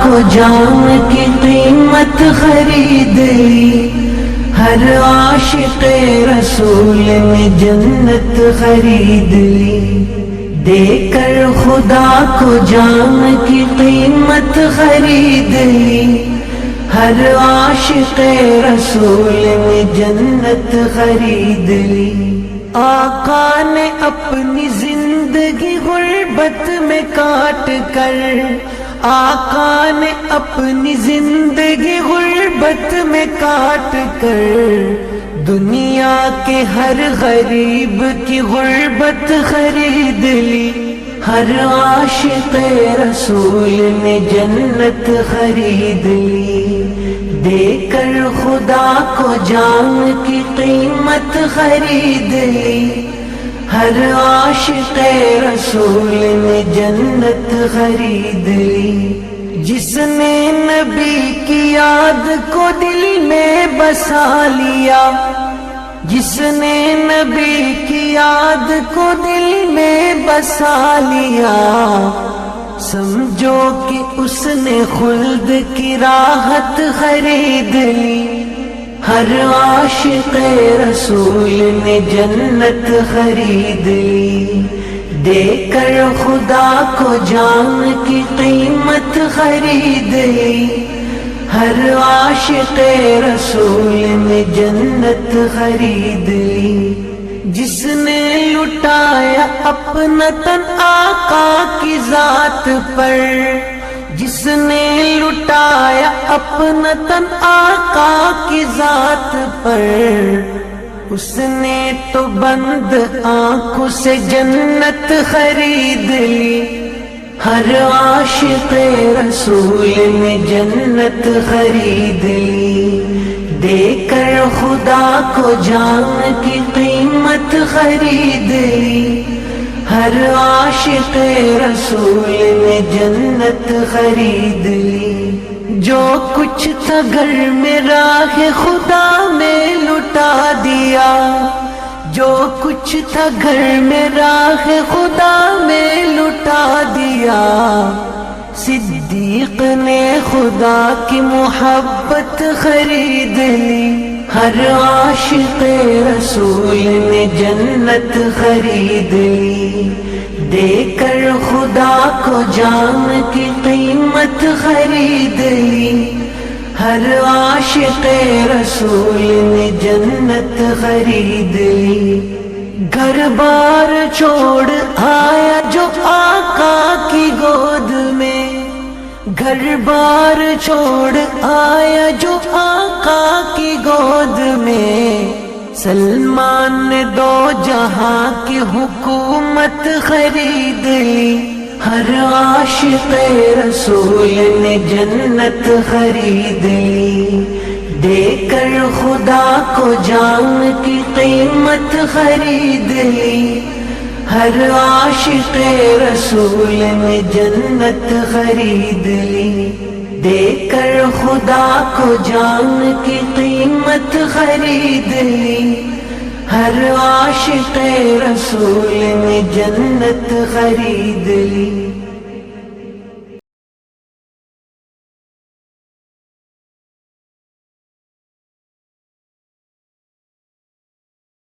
کو جان کی قیمت خرید لی، ہر عاشق رسول نے جنت خرید لی، دے کر خدا کو جان کی قیمت خرید لی، ہر عاشق رسول نے جنت خرید لی۔ آقا نے اپنی زندگی غربت میں کاٹ کر، آقا نے اپنی زندگی غربت میں کاٹ کر، دنیا کے ہر غریب کی غربت خرید لی، ہر عاشق رسول نے جنت خرید لی، دے کر خدا کو جان کی قیمت خرید لی، ہر عاشق رسول نے جنت خرید لی۔ جس نے نبی کی یاد کو دل میں بسا لیا، جس نے نبی کی یاد کو دل میں بسا لیا، سمجھو کہ اس نے خلد کی راحت خرید لی، ہر عاشق رسول نے جنت خرید لی، دے کر خدا کو جان کی قیمت خرید لی، ہر عاشق رسول نے جنت خرید لی۔ جس نے لٹایا اپنا تن آقا کی ذات پر، جس نے لٹایا اپنا تن آقا کی ذات پر، اس نے تو بند آنکھوں سے جنت خرید لی، ہر عاشق رسول نے جنت خرید لی، دے کر خدا کو جان کی قیمت خرید لی، ہر عاشق رسول نے جنت خرید لی۔ جو کچھ تھا گھر میں راہ خدا میں لٹا دیا، جو کچھ تھا گھر میں راہ خدا میں لٹا دیا، صدیق نے خدا کی محبت خرید لی، ہر عاشق رسول نے جنت خرید لی، دے کر خدا کو جان کی قیمت خرید لی، ہر عاشق رسول نے جنت خرید لی۔ گھر بار چھوڑ آیا جو آقا کی گود میں، گھر بار چھوڑ آیا جو آقا کی گود میں، سلمان نے دو جہاں کی حکومت خرید لی، ہر عاشق رسول نے جنت خرید لی، دے کر خدا کو جان کی قیمت خرید لی، ہر عاشق رسول نے جنت خرید لی، دے کر خدا کو جان کی قیمت خرید لی، ہر عاشق رسول نے جنت خرید لی۔